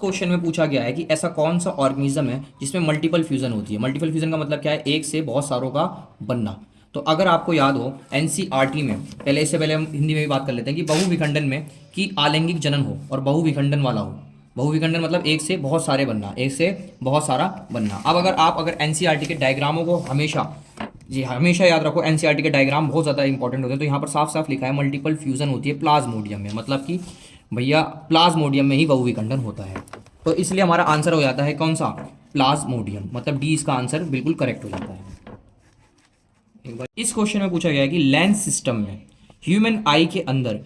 Question में पूछा गया है कि ऐसा कौन सा ऑर्गेनिज्म है जिसमें मल्टीपल फ्यूजन होती है। मल्टीपल फ्यूजन का मतलब क्या है, एक से बहुत सारों का बनना। तो अगर आपको याद हो एनसीईआरटी में, पहले इससे पहले हम हिंदी में भी बात कर लेते हैं कि बहुविखंडन में कि आलैंगिक जनन हो और बहुविखंडन वाला हो। बहुविखंडन मतलब एक से बहुत सारे बनना, एक से बहुत सारा बनना। अब अगर एनसीईआरटी के डायग्रामों को हमेशा, जी हमेशा याद रखो, एनसीईआरटी के डायग्राम बहुत ज़्यादा इंपॉर्टेंट होते हैं। तो यहाँ पर साफ साफ लिखा है मल्टीपल फ्यूजन होती है प्लाज्मोडियम में, मतलब कि भैया प्लाज्मोडियम में ही बहुविखंडन होता है। तो इसलिए हमारा आंसर हो जाता है कौन सा, प्लाज्मोडियम, मतलब डी इसका आंसर बिल्कुल करेक्ट हो जाता है। एक बार इस क्वेश्चन में पूछा गया है कि लेंस सिस्टम में ह्यूमन आई के अंदर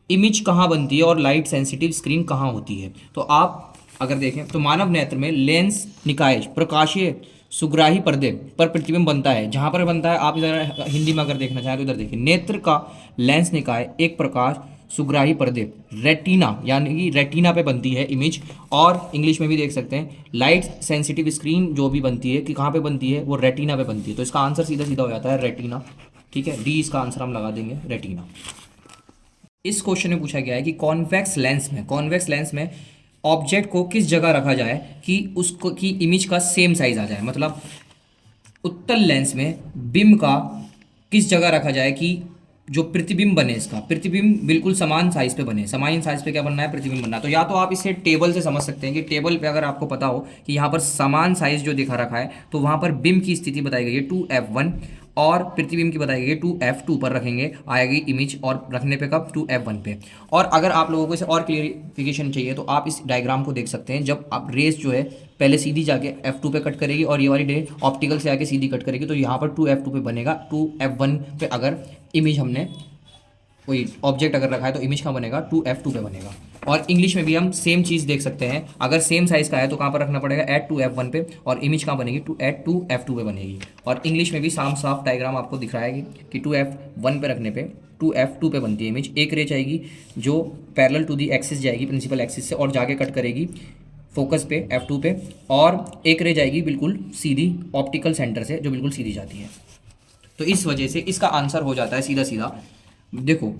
इमेज कहाँ बनती है और लाइट सेंसिटिव स्क्रीन कहाँ होती है। तो आप अगर देखें तो मानव नेत्र में लेंस निकाय प्रकाशीय सुग्राही पर्दे पर प्रतिबिंब बनता है। जहाँ पर बनता है, आप इधर हिंदी में अगर देखना चाहें तो इधर देखिए, नेत्र का लेंस निकाय एक प्रकाश सुग्राही पर्दे रेटिना, यानी कि रेटिना पे बनती है इमेज। और इंग्लिश में भी देख सकते हैं लाइट सेंसिटिव स्क्रीन जो भी बनती है कि कहाँ पे बनती है, वो रेटिना पे बनती है। तो इसका आंसर सीधा सीधा हो जाता है रेटिना। ठीक है, डी इसका आंसर हम लगा देंगे, रेटिना। इस क्वेश्चन में पूछा गया है कि कॉन्वेक्स लेंस में ऑब्जेक्ट को किस जगह रखा जाए कि उसको की इमेज का सेम साइज आ जाए। मतलब उत्तल लेंस में बिंब का किस जगह रखा जाए कि जो प्रतिबिंब बने, इसका प्रतिबिंब बिल्कुल समान साइज पे बने। समान साइज पे क्या बनना है, प्रतिबिंब बनना है। तो या तो आप इसे टेबल से समझ सकते हैं कि टेबल पे अगर आपको पता हो कि यहाँ पर समान साइज जो दिखा रखा है, तो वहाँ पर बिंब की स्थिति बताई गई है 2f1 और प्रतिबिंब की बताई गई है 2f2 पर रखेंगे आएगी इमेज, और रखने पे कब, 2f1 पे। और अगर आप लोगों को इसे और क्लियरिफिकेशन चाहिए तो आप इस डायग्राम को देख सकते हैं। जब आप रेस जो है पहले सीधी जाके f2 पे कट करेगी और ये वाली डे ऑप्टिकल से आके सीधी कट करेगी, तो यहाँ पर 2f2 पे बनेगा। 2f1 पे अगर इमेज हमने कोई ऑब्जेक्ट अगर रखा है तो इमेज कहाँ बनेगा, 2f2 पे बनेगा। और इंग्लिश में भी हम सेम चीज़ देख सकते हैं, अगर सेम साइज का है तो कहाँ पर रखना पड़ेगा, एट 2f1 पे, और इमेज कहाँ बनेगी, एट 2f2 पे बनेगी। और इंग्लिश में भी साफ साफ डायग्राम आपको दिखाएगी कि 2f1 पे रखने पे 2f2 पे बनती है इमेज। एक रेज आएगी जो पैरेलल टू दी एक्सिस जाएगी, प्रिंसिपल एक्सिस से, और जाके कट करेगी फोकस पे f2 पे, और एक रेज आएगी बिल्कुल सीधी ऑप्टिकल सेंटर से जो बिल्कुल सीधी जाती है। तो इस वजह से इसका आंसर हो जाता है सीधा सीधा, देखो,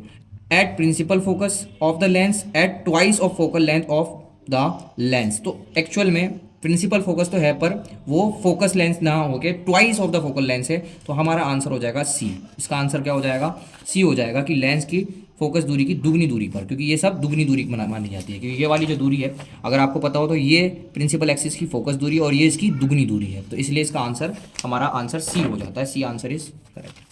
at principal focus of the lens at twice of focal length of the lens. तो एक्चुअल में प्रिंसिपल फोकस तो है पर वो फोकस लेंस ना होके twice of the focal lens है। तो हमारा आंसर हो जाएगा सी। इसका आंसर क्या हो जाएगा, सी हो जाएगा कि लेंस की फोकस दूरी की दुगनी दूरी पर, क्योंकि ये सब दुगनी दूरी मानी जाती है। क्योंकि ये वाली जो दूरी है, अगर आपको पता हो तो ये प्रिंसिपल एक्सिस की फोकस दूरी और ये इसकी दुगनी दूरी है। तो इसलिए इसका आंसर, हमारा आंसर सी हो जाता है। C answer is correct.